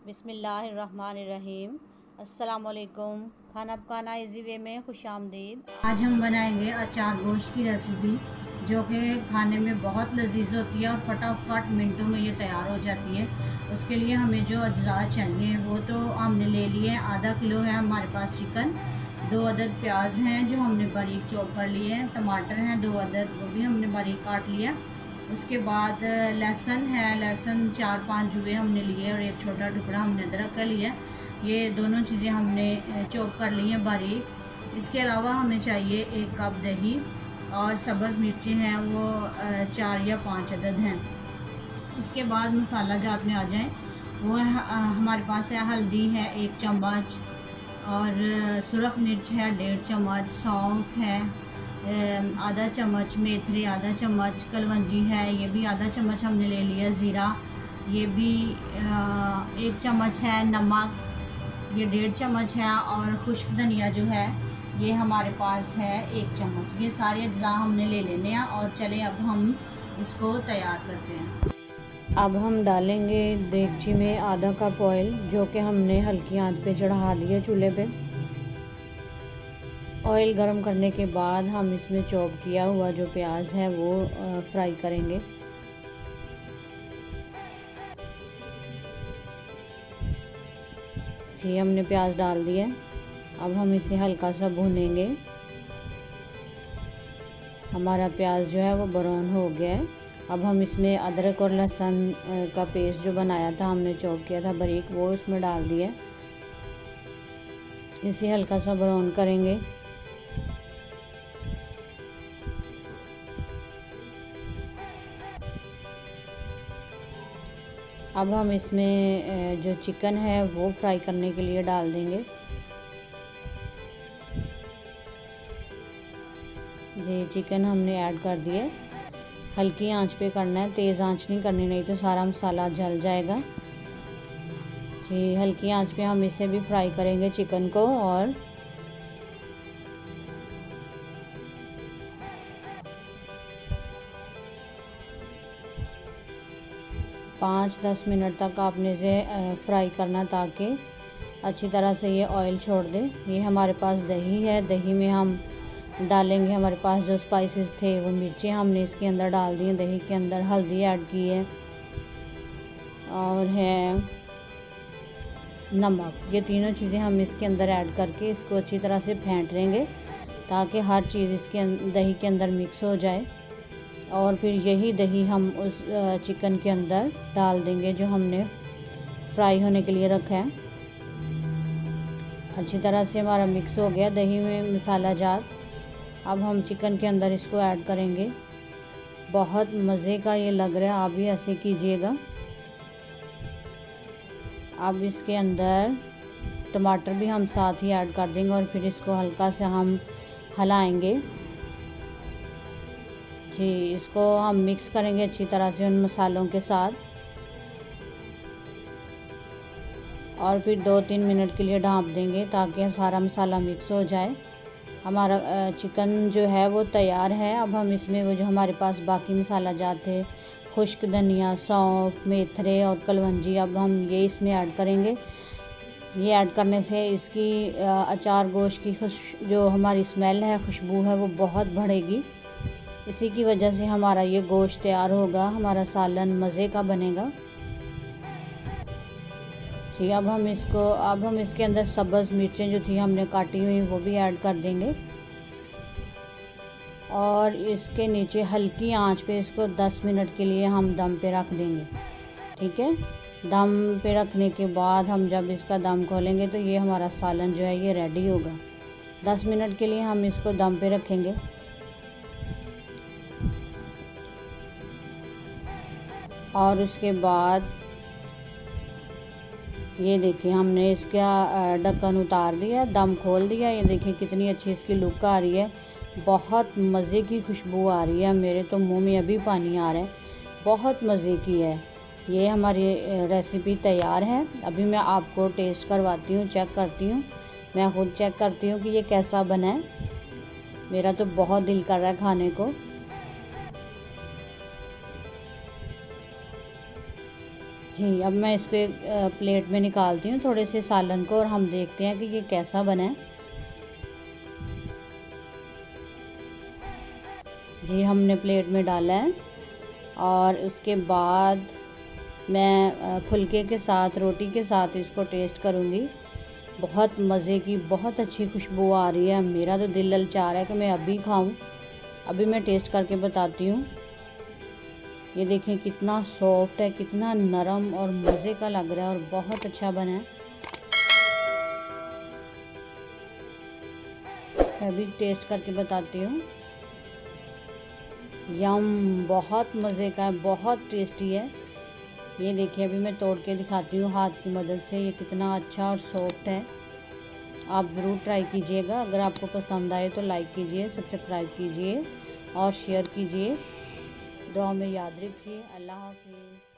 बिस्मिल्लाहिर्रहमानिर्रहीम। अस्सलामुअलैकुम। खाना पकाना इजी वे में खुशामदीद। आज हम बनाएंगे अचार गोश्त की रेसिपी, जो कि खाने में बहुत लजीज होती है और फटाफट मिनटों में ये तैयार हो जाती है। उसके लिए हमें जो अज्जा चाहिए वो तो हमने ले लिए। आधा किलो है हमारे पास चिकन, 2 अदद प्याज हैं जो हमने बारीक चॉप कर लिए हैं, टमाटर हैं 2 अदद, वो भी हमने बारीक काट लिया। उसके बाद लहसुन है, लहसुन 4-5 जुए हमने लिए और एक छोटा टुकड़ा हमने अदरक का लिया। ये दोनों चीज़ें हमने चॉप कर ली हैं बारीक। इसके अलावा हमें चाहिए 1 कप दही और सब्ज़ मिर्चें हैं वो 4 या 5 अदद हैं। उसके बाद मसाला जात में आ जाएं, वो हमारे पास है हल्दी है 1 चम्मच और सुरख मिर्च है 1.5 चम्मच, सौंफ है आधा चम्मच, मेथरे आधा चम्मच, कलवंजी है ये भी आधा चम्मच हमने ले लिया, ज़ीरा ये भी 1 चम्मच है, नमक ये 1.5 चम्मच है और खुश्क धनिया जो है ये हमारे पास है 1 चम्मच। ये सारे अज्जा हमने ले लेने हैं और चले अब हम इसको तैयार करते हैं। अब हम डालेंगे देगची में आधा कप ऑयल, जो कि हमने हल्की आंच पे चढ़ा दिया चूल्हे पे। ऑयल गर्म करने के बाद हम इसमें चॉप किया हुआ जो प्याज है वो फ्राई करेंगे। जी हमने प्याज डाल दिया। अब हम इसे हल्का सा भूनेंगे। हमारा प्याज जो है वो ब्राउन हो गया है। अब हम इसमें अदरक और लहसुन का पेस्ट जो बनाया था, हमने चॉप किया था बारीक, वो इसमें डाल दिया। इसे हल्का सा ब्राउन करेंगे। अब हम इसमें जो चिकन है वो फ्राई करने के लिए डाल देंगे। जी चिकन हमने ऐड कर दिया। हल्की आंच पे करना है, तेज़ आंच नहीं करनी, नहीं तो सारा मसाला जल जाएगा। जी हल्की आंच पे हम इसे भी फ्राई करेंगे चिकन को। और 5-10 मिनट तक आपने इसे फ्राई करना, ताकि अच्छी तरह से ये ऑयल छोड़ दे। ये हमारे पास दही है, दही में हम डालेंगे हमारे पास जो स्पाइसेस थे वो मिर्चें हमने इसके अंदर डाल दी हैं दही के अंदर, हल्दी ऐड की है और है नमक। ये तीनों चीज़ें हम इसके अंदर ऐड करके इसको अच्छी तरह से फेंट लेंगे, ताकि हर चीज़ इसके दही के अंदर मिक्स हो जाए। और फिर यही दही हम उस चिकन के अंदर डाल देंगे जो हमने फ्राई होने के लिए रखा है। अच्छी तरह से हमारा मिक्स हो गया दही में मसाला जात। अब हम चिकन के अंदर इसको ऐड करेंगे। बहुत मज़े का ये लग रहा है, आप भी ऐसे कीजिएगा। अब इसके अंदर टमाटर भी हम साथ ही ऐड कर देंगे और फिर इसको हल्का से हम हिलाएंगे। जी इसको हम मिक्स करेंगे अच्छी तरह से उन मसालों के साथ और फिर 2-3 मिनट के लिए ढाँप देंगे, ताकि सारा मसाला मिक्स हो जाए। हमारा चिकन जो है वो तैयार है। अब हम इसमें वो जो हमारे पास बाकी मसाला जात थे, खुश्क धनिया, सौंफ, मेथरे और कलवंजी, अब हम ये इसमें ऐड करेंगे। ये ऐड करने से इसकी अचार गोश्त की जो हमारी स्मेल है, खुशबू है, वो बहुत बढ़ेगी। इसी की वजह से हमारा ये गोश्त तैयार होगा, हमारा सालन मज़े का बनेगा। ठीक है, अब हम इसके अंदर सब्ज़ मिर्चें जो थी हमने काटी हुई वो भी ऐड कर देंगे और इसके नीचे हल्की आंच पे इसको 10 मिनट के लिए हम दम पे रख देंगे। ठीक है, दम पे रखने के बाद हम जब इसका दम खोलेंगे तो ये हमारा सालन जो है ये रेडी होगा। 10 मिनट के लिए हम इसको दम पे रखेंगे। और उसके बाद ये देखिए हमने इसका ढक्कन उतार दिया, दम खोल दिया। ये देखिए कितनी अच्छी इसकी लुक आ रही है, बहुत मज़े की खुशबू आ रही है। मेरे तो मुंह में अभी पानी आ रहा है, बहुत मज़े की है। ये हमारी रेसिपी तैयार है। अभी मैं आपको टेस्ट करवाती हूँ, चेक करती हूँ, मैं खुद चेक करती हूँ कि ये कैसा बना है। मेरा तो बहुत दिल कर रहा है खाने को। जी, अब मैं इसको एक प्लेट में निकालती हूँ थोड़े से सालन को, और हम देखते हैं कि ये कैसा बना है। जी, हमने प्लेट में डाला है और उसके बाद मैं फुल्के के साथ, रोटी के साथ इसको टेस्ट करूँगी। बहुत मज़े की, बहुत अच्छी खुशबू आ रही है। मेरा तो दिल ललचा रहा है कि मैं अभी खाऊं। अभी मैं टेस्ट करके बताती हूँ। ये देखें कितना सॉफ्ट है, कितना नरम और मज़े का लग रहा है, और बहुत अच्छा बना है। मैं अभी टेस्ट करके बताती हूँ। यम, बहुत मज़े का है, बहुत टेस्टी है। ये देखिए, अभी मैं तोड़ के दिखाती हूँ हाथ की मदद से। ये कितना अच्छा और सॉफ्ट है। आप ज़रूर ट्राई कीजिएगा। अगर आपको पसंद आए तो लाइक कीजिए, सब्सक्राइब कीजिए और शेयर कीजिए। दुआ में याद रखिए। अल्लाह हाफिज़।